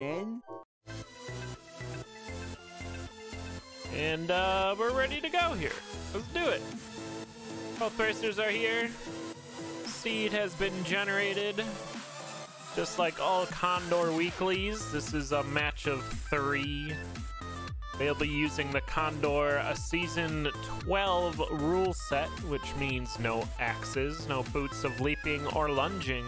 Then. And we're ready to go here. Let's do it. Both racers are here. Seed has been generated. Just like all Condor weeklies, this is a match of 3. They'll be using the Condor a Season 12 rule set, which means no axes, no boots of leaping or lunging.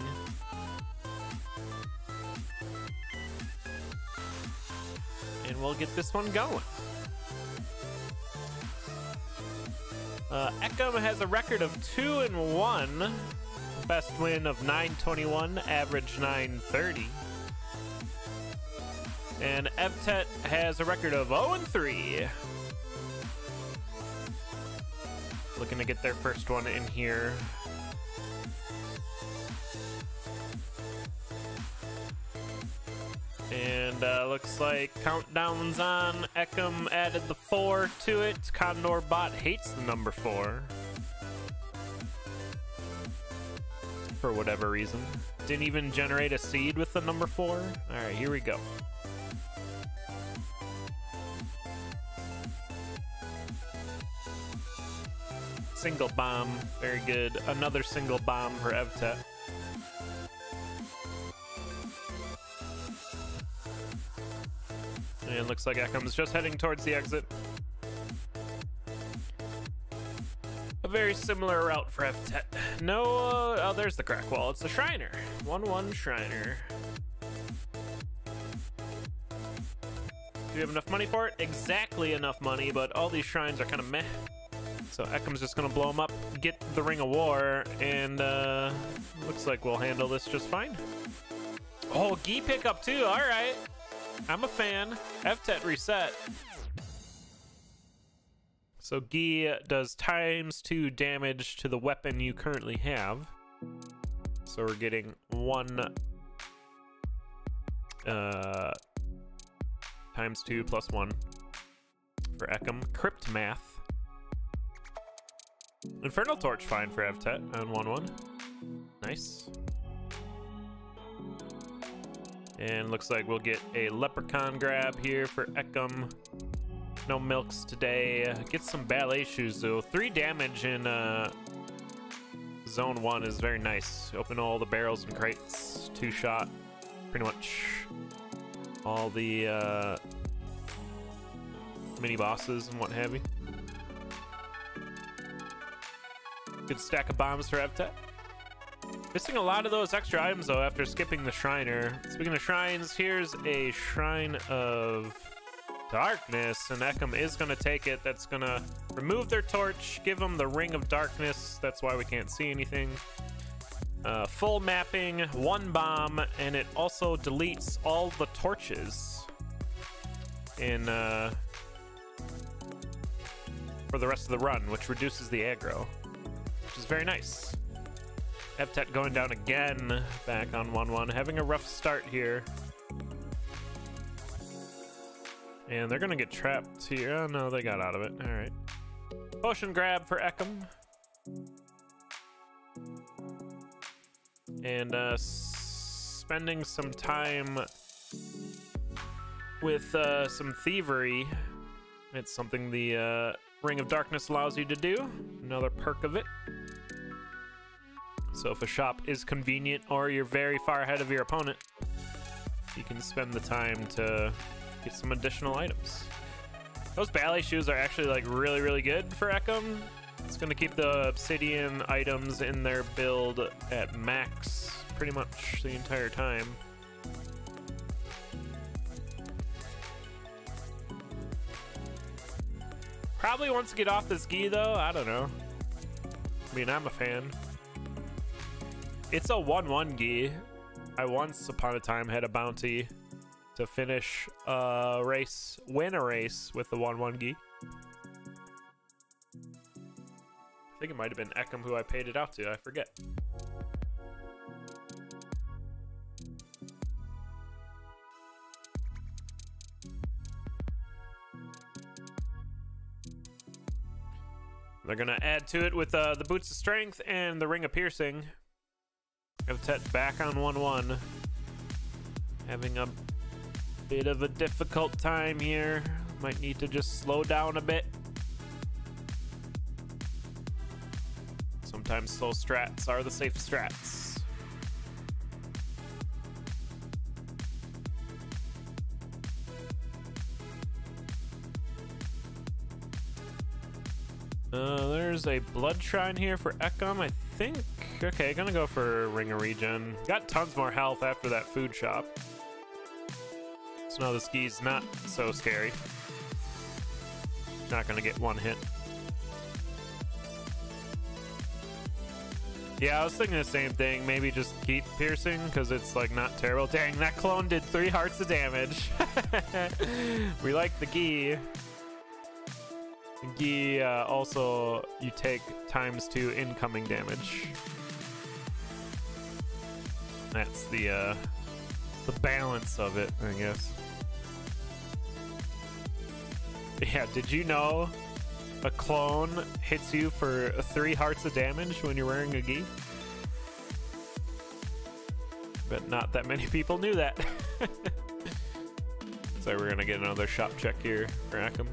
And we'll get this one going. Ekim has a record of 2-1. Best win of 921, average 930. And Evtet has a record of 0-3. Looking to get their first one in here. And looks like countdown's on. Ekim added the 4 to it. Condor bot hates the number 4. For whatever reason. Didn't even generate a seed with the number 4. Alright, here we go. Single bomb. Very good. Another single bomb for Evtet. And looks like Ekim's just heading towards the exit. A very similar route for Evtet. No, oh, there's the crack wall. It's the Shriner. 1-1 Shriner. Do you have enough money for it? Exactly enough money, but all these shrines are kind of meh. So Ekim's just gonna blow them up, get the Ring of War, and looks like we'll handle this just fine. Oh, Gi pickup too, all right. I'm a fan. Evtet reset. So Gi does ×2 damage to the weapon you currently have. So we're getting 1 ×2 + 1 for Ekim. Crypt math. Infernal Torch fine for Evtet on 1-1. Nice. And looks like we'll get a Leprechaun grab here for Ekim. No milks today. Get some ballet shoes though. 3 damage in Zone 1 is very nice. Open all the barrels and crates. 2-shot. Pretty much all the mini bosses and what have you. Good stack of bombs for Evtet. Missing a lot of those extra items though after skipping the Shriner. Speaking of shrines, here's a Shrine of Darkness, and Ekim is going to take it. That's going to remove their torch, give them the Ring of Darkness. That's why we can't see anything. Full mapping, 1 bomb, and it also deletes all the torches in for the rest of the run, which reduces the aggro, which is very nice. Evtet going down again, back on 1-1, having a rough start here. And they're gonna get trapped here. Oh no, they got out of it. All right. Potion grab for Ekim. And spending some time with some thievery. It's something the Ring of Darkness allows you to do. Another perk of it. So if a shop is convenient or you're very far ahead of your opponent, you can spend the time to get some additional items. Those ballet shoes are actually like really good for Ekim. It's going to keep the obsidian items in their build at max pretty much the entire time. Probably wants to get off this Gi though. I don't know. I mean, I'm a fan. It's a 1-1 Gi. I once upon a time had a bounty to finish a race, win a race with the 1-1 Gi. I think it might have been Ekim who I paid it out to. I forget. They're gonna add to it with the Boots of Strength and the Ring of Piercing. Evtet back on 1-1. Having a Bit of a difficult time here. Might need to just slow down a bit. Sometimes slow strats are the safe strats. There's a blood shrine here for Ekim, I think. Okay, gonna go for Ring of Regen. Got tons more health after that food shop. So now the ski's not so scary. Not gonna get one hit. Yeah, I was thinking the same thing. Maybe just keep piercing because it's like not terrible. Dang, that clone did 3 hearts of damage. We like the gi. Gi also you take ×2 incoming damage. That's the balance of it, I guess. Yeah, did you know a clone hits you for 3 hearts of damage when you're wearing a gi? But not that many people knew that. So we're gonna get another shop check here for Ekim.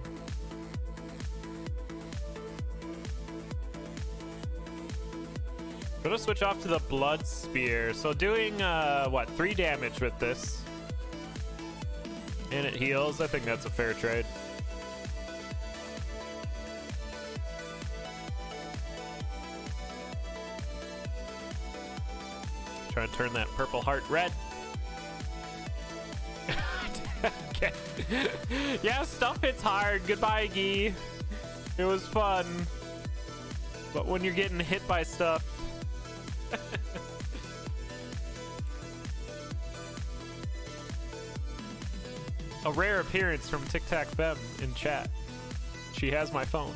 Gonna switch off to the blood spear. So doing what, 3 damage with this, and it heals. I think that's a fair trade. Trying to turn that purple heart red. Okay. Yeah, stuff hits hard. Goodbye, Gi. It was fun. But when you're getting hit by stuff. A rare appearance from Tic Tac Fem in chat. She has my phone.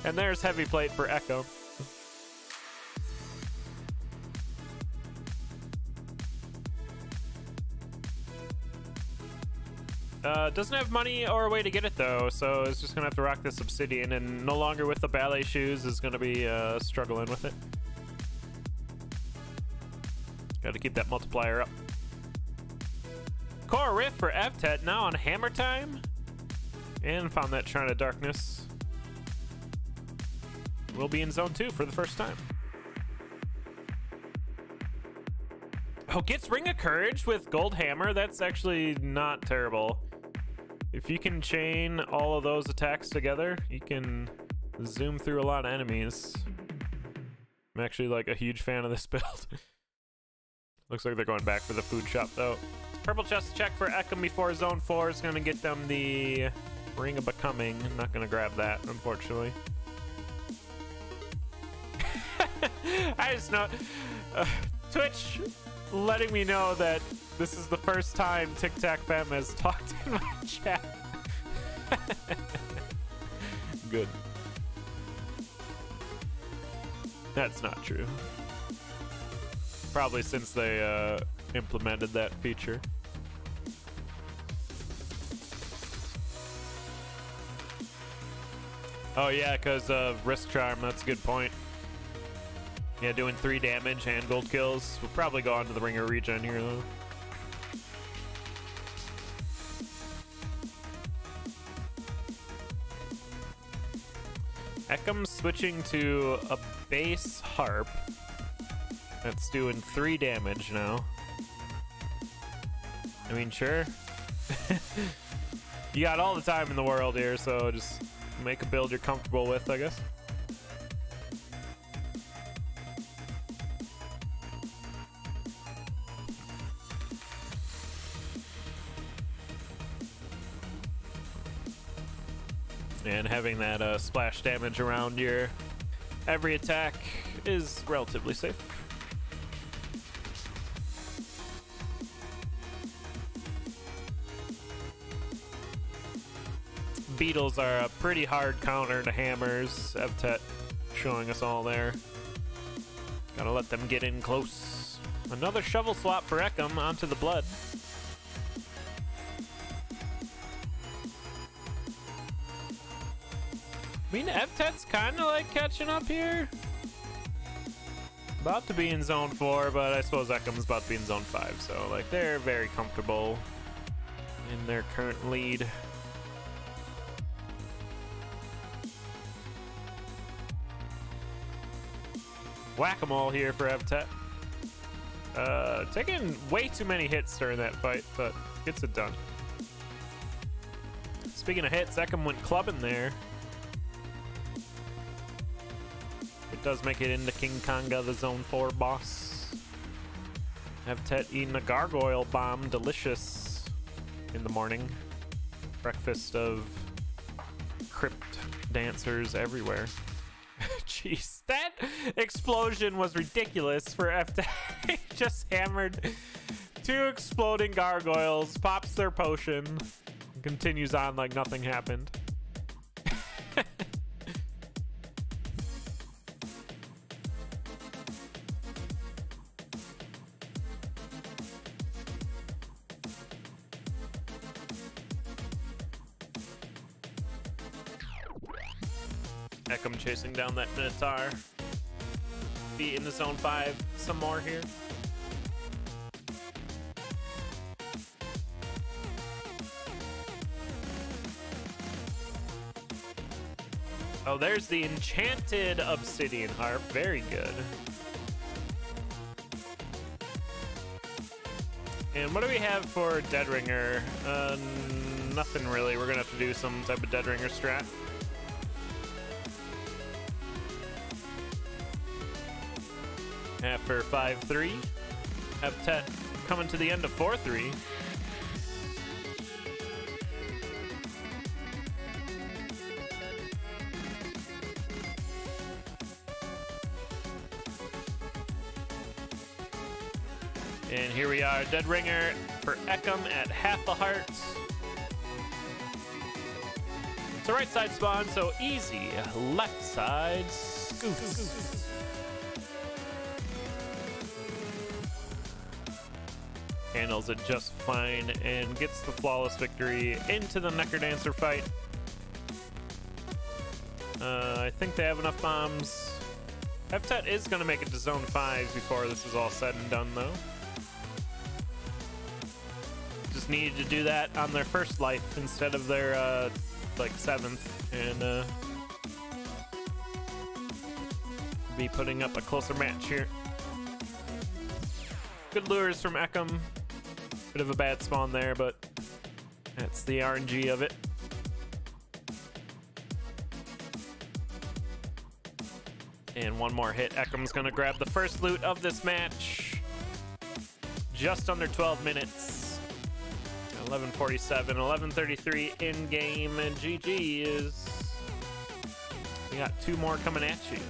And there's heavy plate for Echo. Doesn't have money or a way to get it though, so it's just gonna have to rock this obsidian, and no longer with the ballet shoes is gonna be struggling with it. Gotta keep that multiplier up. Core Rift for Evtet now on hammer time, and found that Shrine of Darkness. We'll be in zone 2 for the first time. Oh, gets Ring of Courage with Gold Hammer. That's actually not terrible. If you can chain all of those attacks together, you can zoom through a lot of enemies. I'm actually like a huge fan of this build. Looks like they're going back for the food shop though. Purple chest check for Ekim before zone 4 is gonna get them the Ring of Becoming. I'm not gonna grab that, unfortunately. I just know Twitch letting me know that this is the first time Tic Tac Fem has talked in my chat. Good. That's not true. Probably since they implemented that feature. Oh yeah, because of Risk Charm. That's a good point. Yeah, doing 3 damage and gold kills. We'll probably go on to the Ring of Regen here though. Ekim's switching to a base harp. That's doing 3 damage now. I mean, sure. You got all the time in the world here, so just make a build you're comfortable with, I guess. And having that splash damage around your every attack is relatively safe. Beetles are a pretty hard counter to hammers. Evtet showing us all there. Gotta let them get in close. Another shovel swap for Ekim onto the blood. I mean, Evtet's kind of like catching up here. About to be in zone 4, but I suppose Ekim's about to be in zone 5. So, like, they're very comfortable in their current lead. Whack-a-mole here for Evtet. Taking way too many hits during that fight, but gets it done. Speaking of hits, Ekim went clubbing there. It does make it into King Konga, the Zone 4 boss. Evtet eating a gargoyle bomb, delicious in the morning. Breakfast of crypt dancers everywhere. Jeez, that explosion was ridiculous for Evtet. Just hammered 2 exploding gargoyles, pops their potion, and continues on like nothing happened. Ekim chasing down that Minotaur. Be in the zone 5 some more here. Oh, there's the enchanted obsidian harp. Very good. And what do we have for Dead Ringer? Nothing really. We're gonna have to do some type of Dead Ringer strat. After 5-3, Evtet coming to the end of 4-3. And here we are, Dead Ringer for Ekim at half a heart. It's a right side spawn, so easy. Left side scoop. Handles it just fine and gets the flawless victory into the Necrodancer fight. I think they have enough bombs. Evtet is going to make it to zone 5 before this is all said and done, though. Just needed to do that on their first life instead of their like 7th, and be putting up a closer match here. Good lures from Ekim. Bit of a bad spawn there, but that's the RNG of it. And one more hit. Ekim's gonna grab the first loot of this match. Just under 12 minutes. 11:47, 11:33 in game, and GG is. We got 2 more coming at you.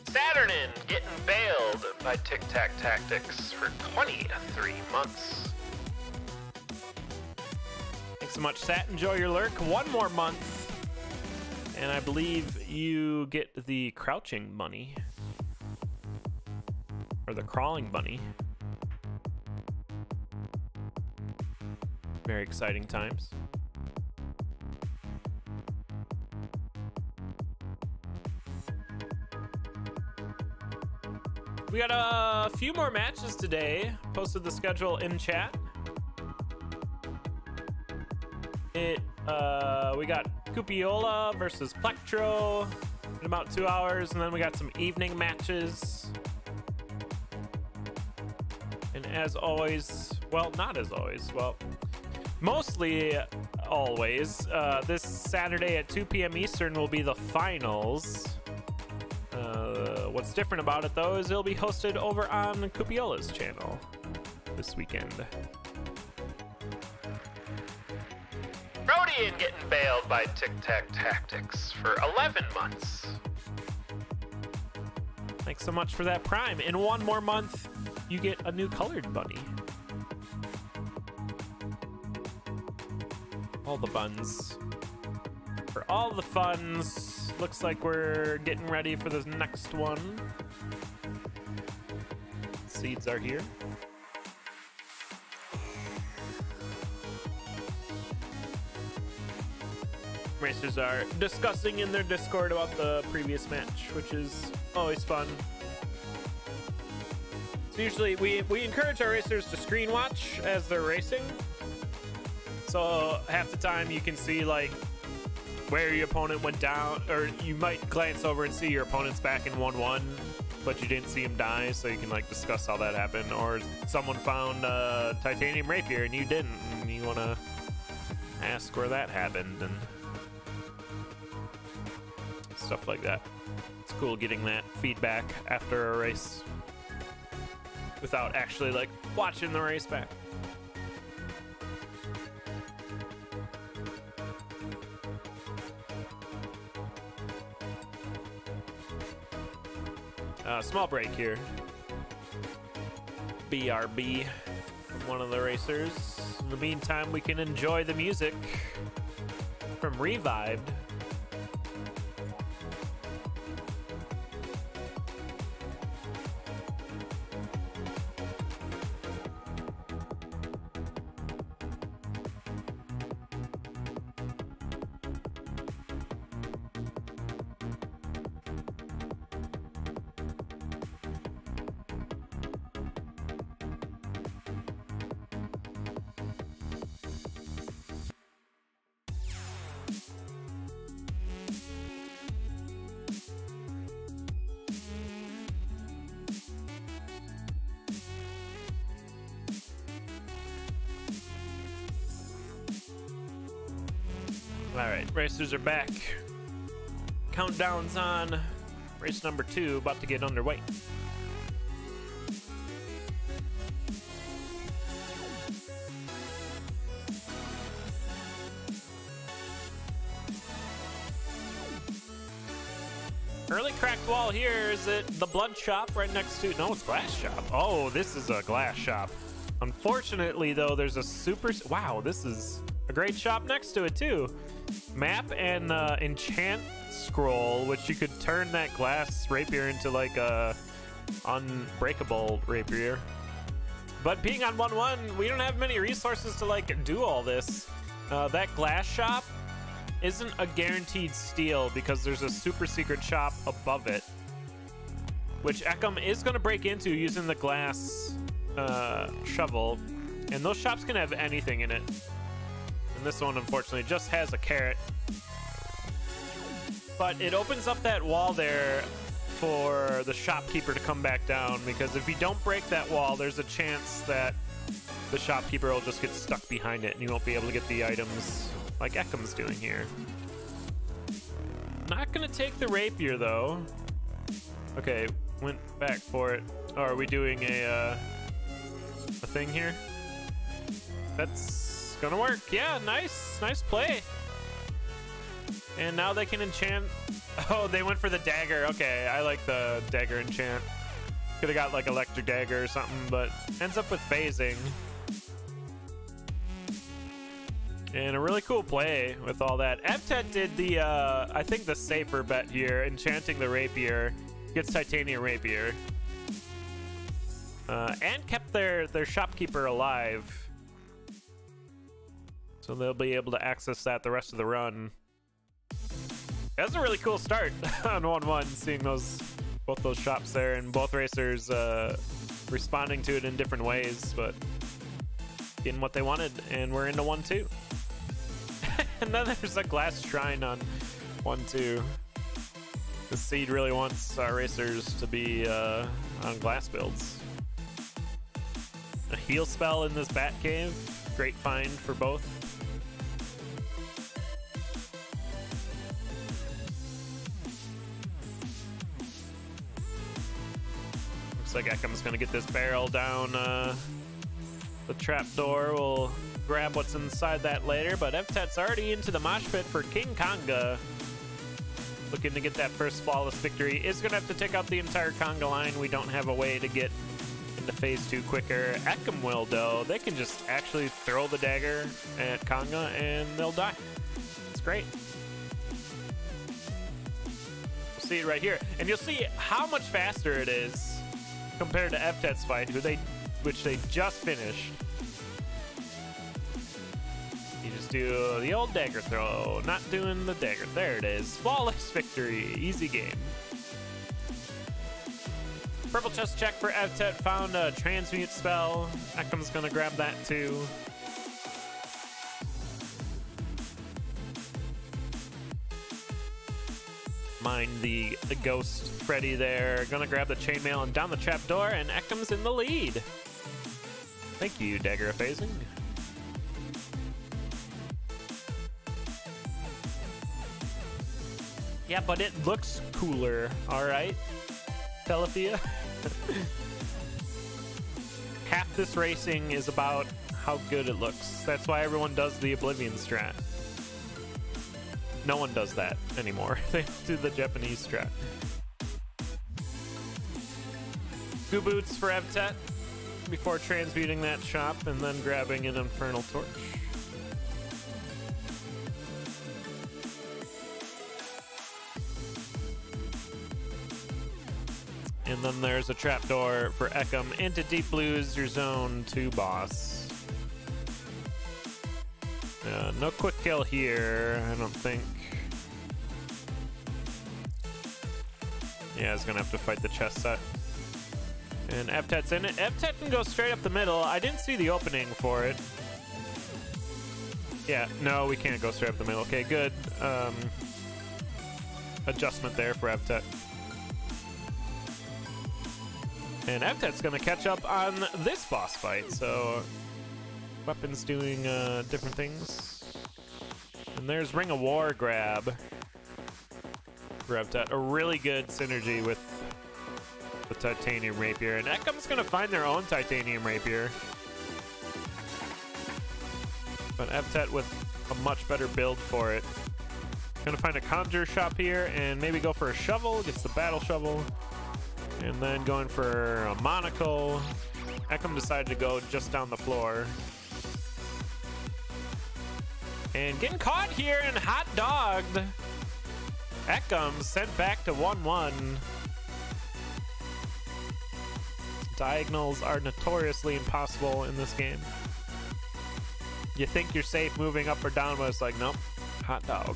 Saturnin getting bailed by Tic Tac Tactics for 23 months. Thanks so much, Sat. Enjoy your lurk. 1 more month, and I believe you get the crouching bunny. Or the crawling bunny. Very exciting times. We got a few more matches today. Posted the schedule in chat. We got Cupiola versus Plectro in about 2 hours, and then we got some evening matches. And as always, well, not as always, well, mostly always, this Saturday at 2 p.m. Eastern will be the finals. What's different about it, though, is it'll be hosted over on Cupiola's channel this weekend. Rodian getting bailed by Tic Tac Tactics for 11 months. Thanks so much for that, Prime. In 1 more month, you get a new colored bunny. All the buns. For all the funds. Looks like we're getting ready for the next one. Seeds are here. Racers are discussing in their Discord about the previous match, which is always fun. Usually we encourage our racers to screen watch as they're racing. So half the time you can see like where your opponent went down, or you might glance over and see your opponent's back in 1-1, but you didn't see him die, so you can like discuss how that happened. Or someone found titanium rapier and you didn't, and you want to ask where that happened and stuff like that. It's cool getting that feedback after a race without actually like watching the race back. Small break here. BRB from one of the racers. In the meantime, we can enjoy the music from Revived. All right, racers are back. Countdown's on. Race number 2 about to get underway. Early cracked wall here. Is it the blood shop right next to? No, it's glass shop. Oh, this is a glass shop. Unfortunately, though, there's a super. Wow, this is a great shop next to it too. Map and enchant scroll, which you could turn that glass rapier into like a unbreakable rapier. But being on 1-1, we don't have many resources to like do all this. That glass shop isn't a guaranteed steal because there's a super secret shop above it, which Ekim is going to break into using the glass shovel, and those shops can have anything in it. And this one, unfortunately, just has a carrot. But it opens up that wall there for the shopkeeper to come back down, because if you don't break that wall, there's a chance that the shopkeeper will just get stuck behind it and you won't be able to get the items like Ekim's doing here. Not gonna take the rapier though. Okay, went back for it. Oh, are we doing a thing here? That's gonna work. Yeah, nice play. And now they can enchant. Oh, they went for the dagger. Okay, I like the dagger enchant. Could have got like electric dagger or something, but ends up with phasing. And a really cool play with all that. Evtet did the I think the safer bet here, enchanting the rapier. Gets titanium rapier. And kept their shopkeeper alive. So they'll be able to access that the rest of the run. That's a really cool start on 1-1, seeing both those shops there and both racers responding to it in different ways, but getting what they wanted, and we're into 1-2. And then there's a glass shrine on 1-2. The seed really wants our racers to be on glass builds. A heal spell in this bat cave, great find for both. Looks like Ekim's gonna get this barrel down the trapdoor. We'll grab what's inside that later, but Evtet's already into the mosh pit for King Konga. Looking to get that first flawless victory. Is gonna have to take out the entire Konga line. We don't have a way to get into phase 2 quicker. Ekim will though. They can just actually throw the dagger at Konga and they'll die. It's great. We'll see it right here. And you'll see how much faster it is compared to Evtet's fight, which they just finished. You just do the old dagger throw, not doing the dagger. There it is. Flawless victory. Easy game. Purple chest check for Evtet. Found a transmute spell. Ekim's gonna grab that too. Mind the ghost Freddy there. Gonna grab the chainmail and down the trapdoor, and Ekim's in the lead. Thank you, Dagger of Phasing. Yeah, but it looks cooler, all right, Telethea. Half this racing is about how good it looks. That's why everyone does the Oblivion strat. No one does that anymore. They do the Japanese strat. Goo boots for Evtet before transmuting that shop and then grabbing an Infernal Torch. And then there's a trapdoor for Ekim into Deep Blues, your zone 2 boss. No quick kill here, I don't think. Yeah, he's gonna have to fight the chest set. And Evtet's in it. Evtet can go straight up the middle. I didn't see the opening for it. Yeah, no, we can't go straight up the middle. Okay, good. Adjustment there for Evtet. And Evtet's gonna catch up on this boss fight, so weapons doing different things. And there's Ring of War grab for Evtet. A really good synergy with the Titanium Rapier. And Ekim's gonna find their own Titanium Rapier. But Evtet with a much better build for it. Gonna find a Conjure shop here and maybe go for a shovel. Gets the Battle Shovel. And then going for a monocle. Ekim decided to go just down the floor. And getting caught here and hot dogged. Ekim sent back to 1-1. Diagonals are notoriously impossible in this game. You think you're safe moving up or down, but it's like, nope, hot dog.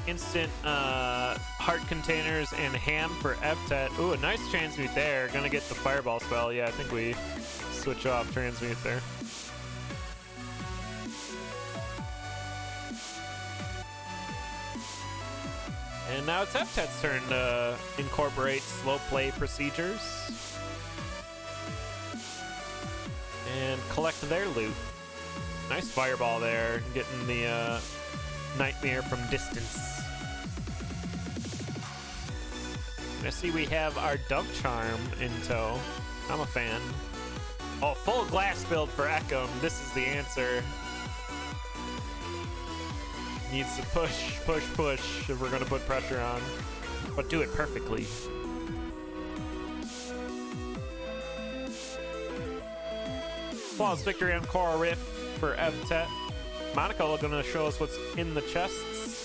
Instant heart containers and ham for Evtet. Ooh, a nice transmute there. Gonna get the fireball spell. Yeah, I think we switch off transmute there. And now it's Evtet's turn to incorporate slow play procedures and collect their loot. Nice fireball there, getting the nightmare from distance. I see we have our Dove Charm in tow. I'm a fan. Oh, full glass build for Ekim. This is the answer. Needs to push, push, push if we're gonna put pressure on. But do it perfectly. Flawless victory on Coral Rift for Evtet. Monaco gonna show us what's in the chests.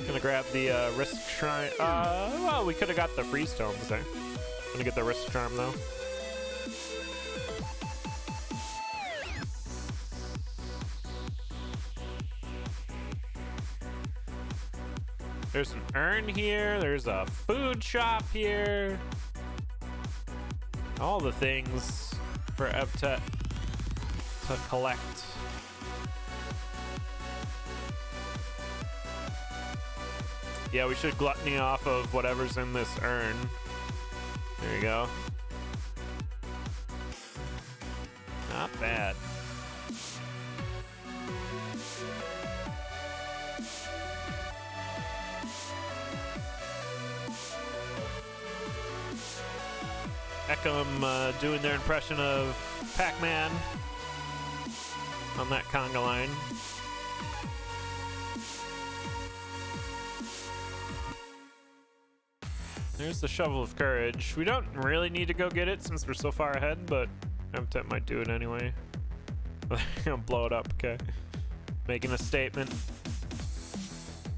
Gonna grab the Risk Shrine. Well, we could have got the Freeze Tomes there. Gonna get the Risk Charm though. There's an urn here. There's a food shop here. All the things for Evtet to collect. Yeah, we should gluttony off of whatever's in this urn. There you go. Not bad. Ekim doing their impression of Pac-Man on that conga line. There's the Shovel of Courage. We don't really need to go get it since we're so far ahead, but Evtet might do it anyway. Gonna blow it up, okay. Making a statement.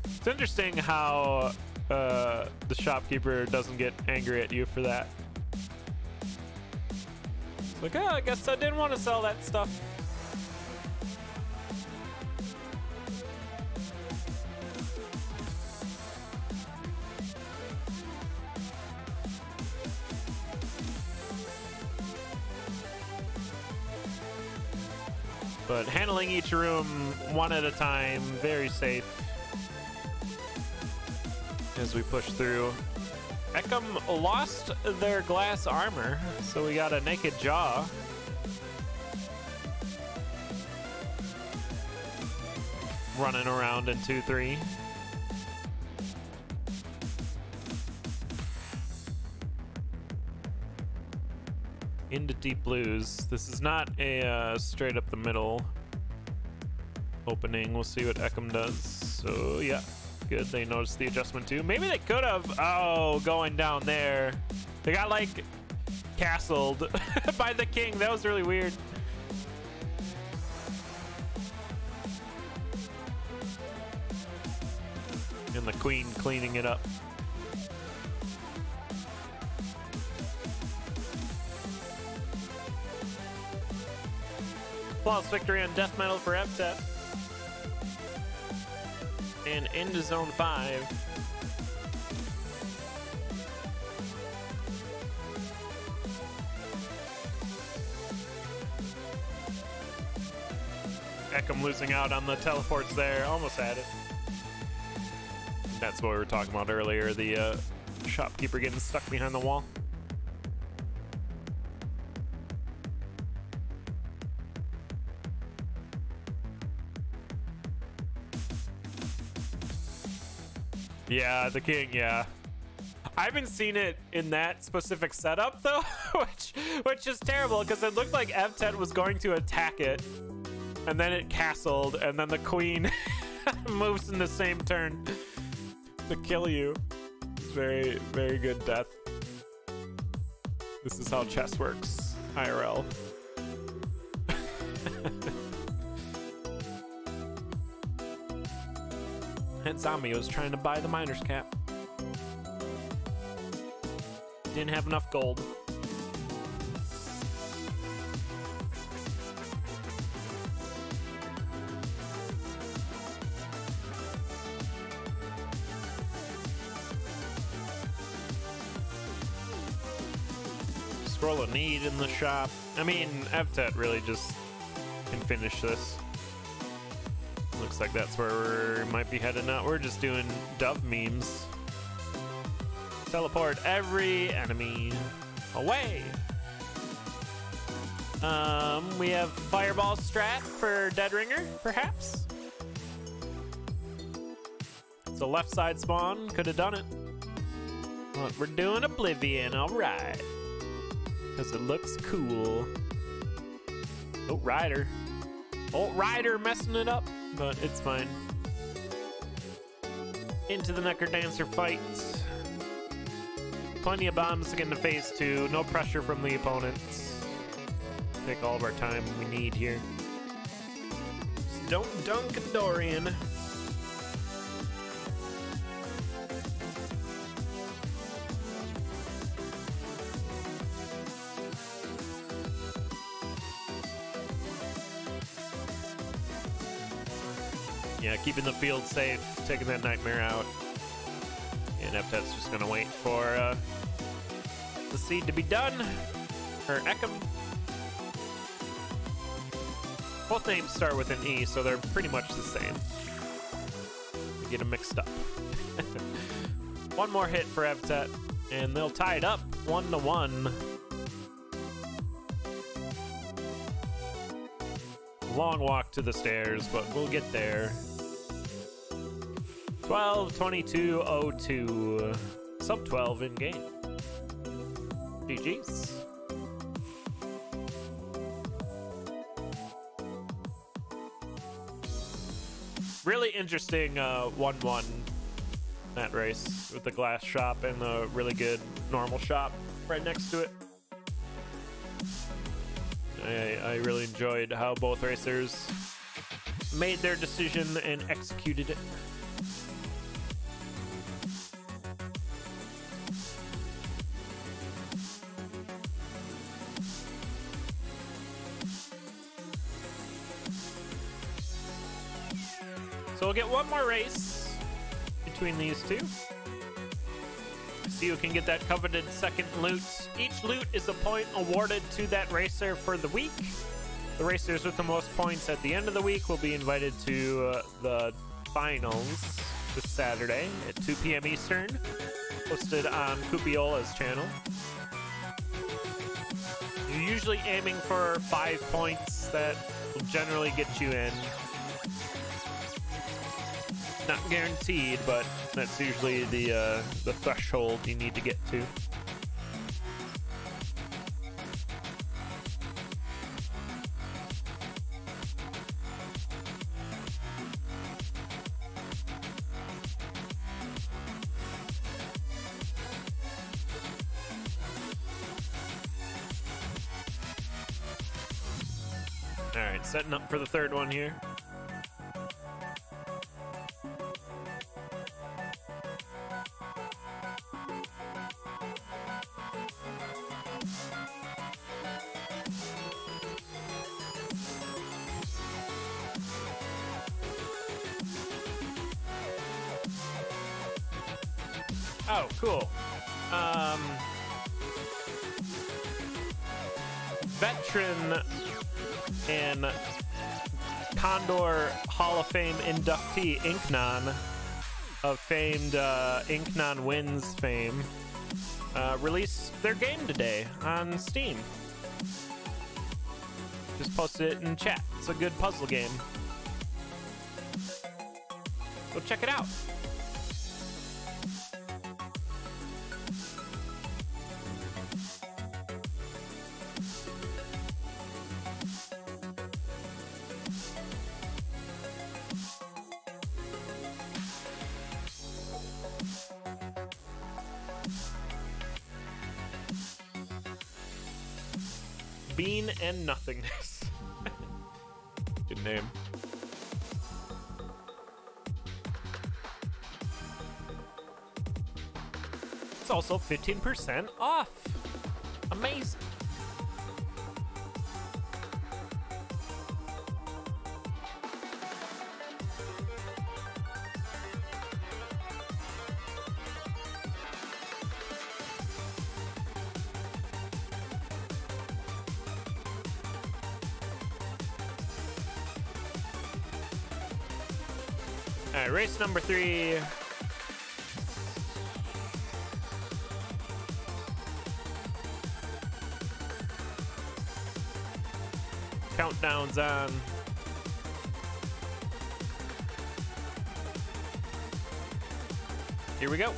It's interesting how the shopkeeper doesn't get angry at you for that. It's like, oh, I guess I didn't want to sell that stuff. But handling each room one at a time, very safe as we push through. Ekim lost their glass armor, so we got a naked jaw. Running around in 2-3. Into deep blues. This is not a straight up the middle opening. We'll see what Ekim does. So yeah, good. They noticed the adjustment too. Maybe they could have. Oh, going down there. They got like castled by the king. That was really weird. And the queen cleaning it up. Flawless victory on death metal for Evtet. And into zone 5. Ekim losing out on the teleports there. Almost had it. That's what we were talking about earlier. The shopkeeper getting stuck behind the wall. Yeah, the king, yeah. I haven't seen it in that specific setup though, which is terrible because it looked like Evtet was going to attack it and then it castled and then the queen moves in the same turn to kill you. It's very, very good death. This is how chess works, IRL. That zombie was trying to buy the miner's cap. Didn't have enough gold. Scroll of need in the shop. I mean, Evtet really just can finish this. Looks like that's where we might be headed now. We're just doing dove memes. Teleport every enemy away. We have fireball strat for Dead Ringer, perhaps. It's a left side spawn. Could have done it. But we're doing Oblivion, all right. Because it looks cool. Oh, Ryder. Oh, Ryder messing it up. But it's fine. Into the Necrodancer fight. Plenty of bombs to get into phase 2. No pressure from the opponents. Take all of our time we need here. Just don't dunk Dorian. Yeah, keeping the field safe, taking that nightmare out. And Evtet's just gonna wait for the seed to be done. Or Ekim. Both names start with an E, so they're pretty much the same. We get them mixed up. One more hit for Evtet, and they'll tie it up 1-1. Long walk to the stairs, but we'll get there. 12-22-02. Sub 12 in game. GG's. Really interesting 1-1 that race with the glass shop and the really good normal shop right next to it. I really enjoyed how both racers made their decision and executed it. So we'll get one more race between these two. See who can get that coveted second loot. Each loot is a point awarded to that racer for the week. The racers with the most points at the end of the week will be invited to the finals this Saturday at 2 p.m. Eastern, posted on Cupiola's channel. You're usually aiming for 5 points. That will generally get you in. Not guaranteed, but that's usually the threshold you need to get to. All right, setting up for the third one here. Oh, cool. Veteran and Condor Hall of Fame inductee Inknon of famed Inknon Wins fame released their game today on Steam. Just posted it in chat. It's a good puzzle game. Go check it out. Bean and Nothingness. Good name. It's also 15% off. Amazing. All right, race number 3. Countdown's on. Here we go.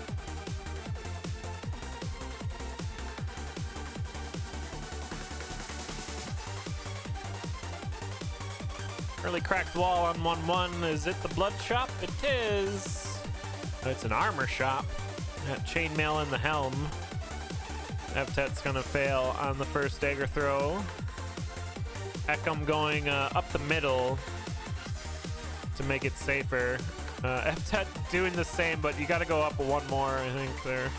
Early cracked wall on 1-1. Is it the blood shop? It is. It's an armor shop. Got chainmail in the helm. Evtet's gonna fail on the first dagger throw. Ekim going up the middle to make it safer. Evtet doing the same, but you gotta go up one more, I think, there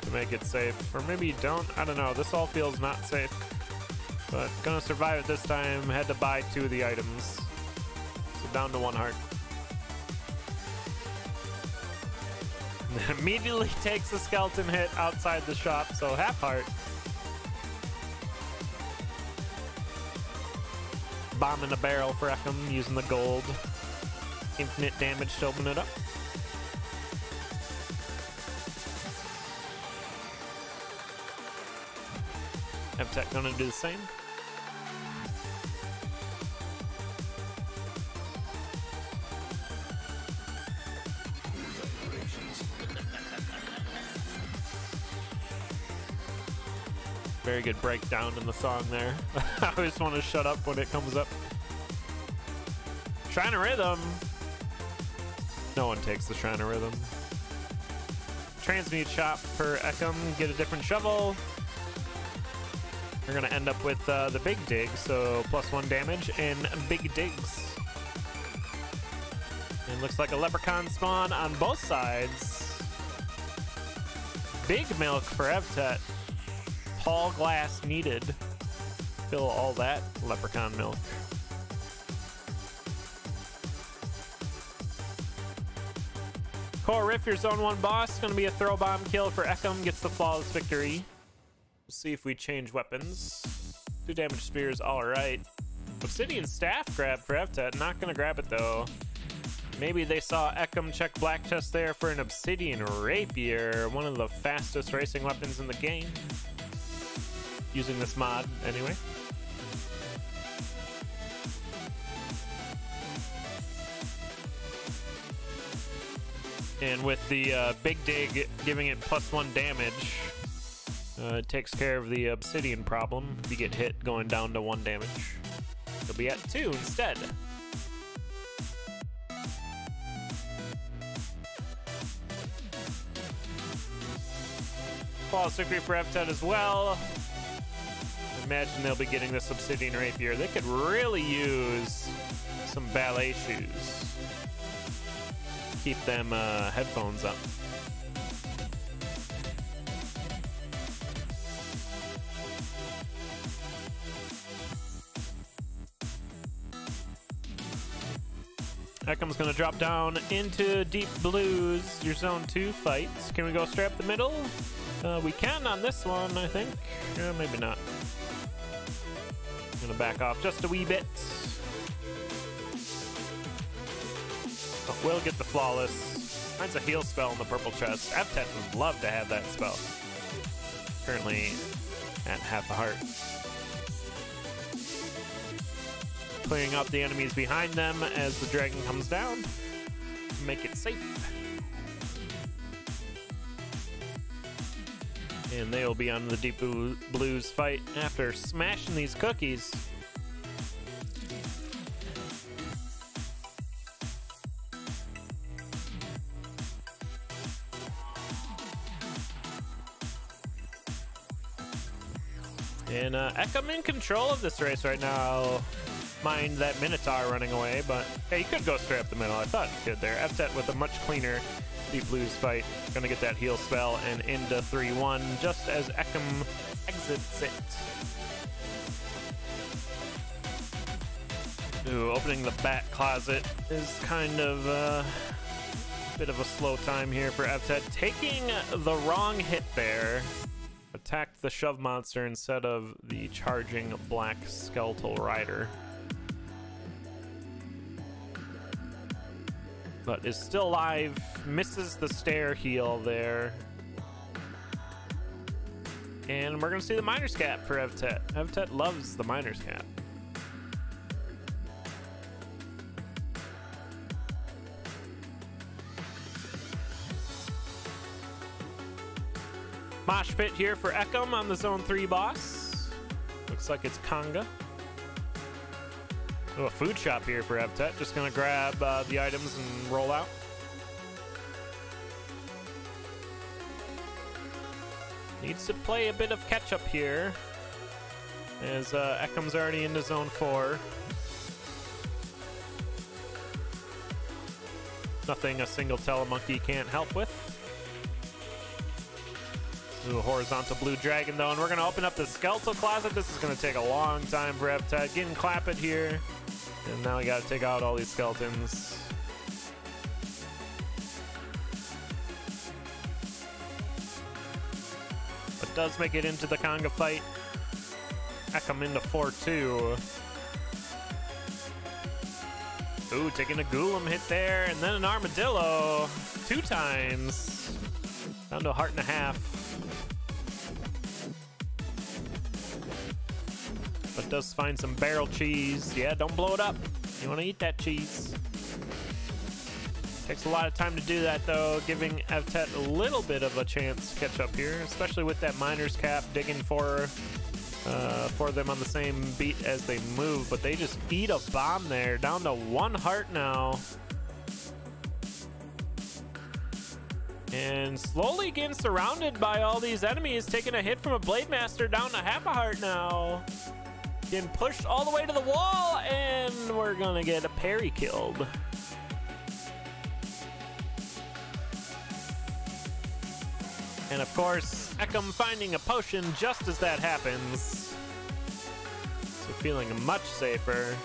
to make it safe. Or maybe you don't. I don't know. This all feels not safe. But gonna survive it this time. Had to buy 2 of the items. So down to 1 heart. Immediately takes a skeleton hit outside the shop, so half heart. Bomb in a barrel for Ekim using the gold. Infinite damage to open it up. Evtet gonna do the same. Very good breakdown in the song there. I always want to shut up when it comes up. Shrine of Rhythm. No one takes the Shrine of Rhythm. Transmute shop for Ekim. Get a different shovel. We're gonna end up with the big dig, so +1 damage and big digs. And looks like a leprechaun spawn on both sides. Big milk for Evtet. Tall glass needed. Fill all that leprechaun milk. Core Riff, your zone 1 boss. Gonna be a throw bomb kill for Ekim. Gets the flawless victory. We'll see if we change weapons. 2 damage spears, all right. Obsidian staff grab for Evtet. Not gonna grab it though. Maybe they saw Ekim check black chest there for an obsidian rapier, one of the fastest racing weapons in the game. Using this mod anyway. And with the Big Dig giving it +1 damage, it takes care of the obsidian problem. If you get hit going down to 1 damage, you'll be at 2 instead. Flawless victory for Evtet as well. I imagine they'll be getting this obsidian rapier. They could really use some ballet shoes. Keep them headphones up. Ekim's gonna drop down into Deep Blues, your zone 2 fights. Can we go straight up the middle? We can on this one, I think. Maybe not. I'm gonna back off just a wee bit. But we'll get the flawless. Finds a heal spell in the purple chest. Evtet would love to have that spell. Currently at half a heart. Clearing out the enemies behind them as the dragon comes down. Make it safe. And they will be on the Deep Blues fight after smashing these cookies. And Ekim in control of this race right now. Mind that Minotaur running away, but hey, you could go straight up the middle. I thought you could there. Evtet with a much cleaner Deep Blues fight. Gonna get that heal spell and into 3-1 just as Ekim exits it. Ooh, opening the back closet is kind of a bit of a slow time here for Evtet. Taking the wrong hit there. Attacked the shove monster instead of the charging black skeletal rider. But is still alive, misses the stair heal there. And we're gonna see the Miner's Cap for Evtet. Evtet loves the Miner's Cap. Mosh pit here for Ekim on the Zone 3 boss. Looks like it's Conga. Oh, a food shop here for Evtet. Just gonna grab the items and roll out. Needs to play a bit of catch up here, as Ekim's already into Zone 4. Nothing a single Telemonkey can't help with. Ooh, horizontal blue dragon though, and we're gonna open up the skeletal closet. This is gonna take a long time for Evtet. Getting clap it here, and now we gotta take out all these skeletons. But does make it into the Conga fight. Ekim into 4-2. Ooh, taking a Golem hit there, and then an Armadillo 2 times. Down to a heart and a half. But does find some barrel cheese. Yeah, don't blow it up. You want to eat that cheese. Takes a lot of time to do that though, giving Evtet a little bit of a chance to catch up here, especially with that Miner's Cap digging for them on the same beat as they move. But they just eat a bomb there, down to 1 heart now. And slowly getting surrounded by all these enemies, taking a hit from a Blade Master, down to half a heart now. Getting pushed all the way to the wall, and we're gonna get a parry killed. And of course, Ekim finding a potion just as that happens. So feeling much safer.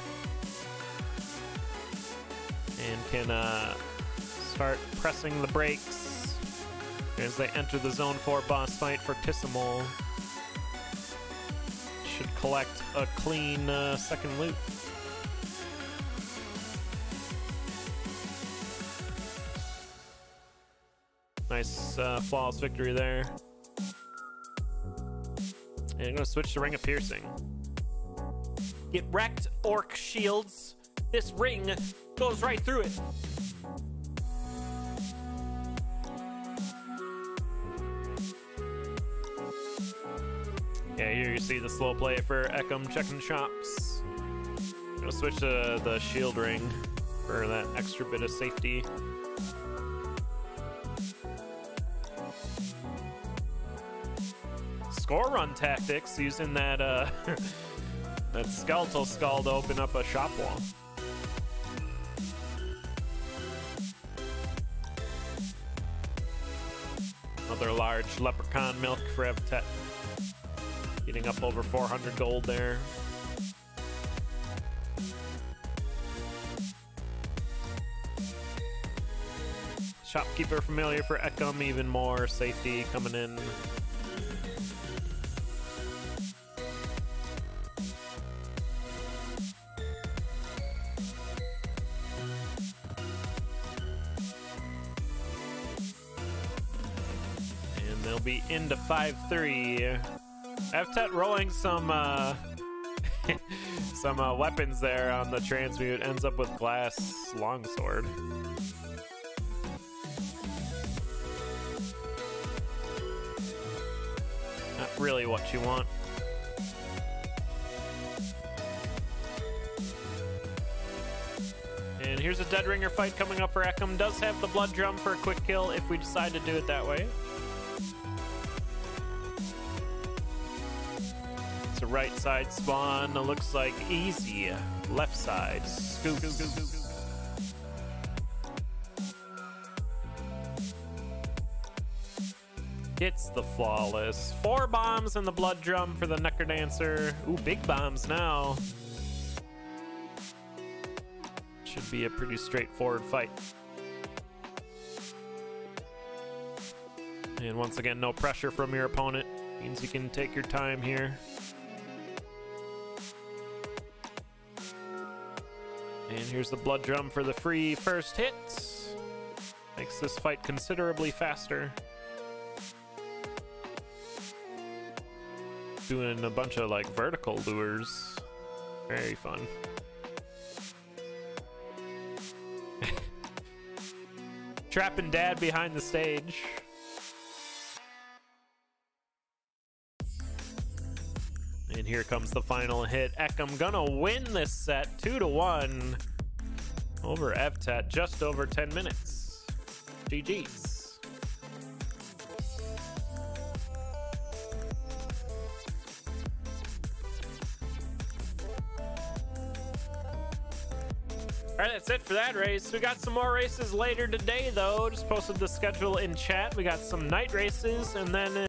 And can start pressing the brakes as they enter the Zone 4 boss fight for Tissimol. should collect a clean second loot. Nice flawless victory there. And I'm gonna switch to Ring of Piercing. Get wrecked, orc shields. This ring goes right through it. Yeah, here you see the slow play for Ekim checking shops. I'm gonna switch to the shield ring for that extra bit of safety. Score run tactics using that that skeletal skull to open up a shop wall. Another large leprechaun milk for Evtet. Getting up over 400 gold there. Shopkeeper familiar for Ekim, even more safety coming in. And they'll be into 5-3. Evtet rolling some some weapons there on the transmute. Ends up with glass longsword. Not really what you want. And here's a Dead Ringer fight coming up for Ekim. Does have the blood drum for a quick kill if we decide to do it that way. It's a right side spawn. It looks like easy. Left side. Scoop. Gets the flawless. 4 bombs and the blood drum for the Necrodancer. Ooh, big bombs now. Should be a pretty straightforward fight. And once again, no pressure from your opponent. Means you can take your time here. And here's the blood drum for the free first hit. Makes this fight considerably faster. Doing a bunch of like vertical lures. Very fun. Trapping dad behind the stage. And here comes the final hit. Ekim gonna win this set 2-1 over Evtet, just over 10 minutes. GG's. All right, that's it for that race. We got some more races later today, though. Just posted the schedule in chat. We got some night races, and then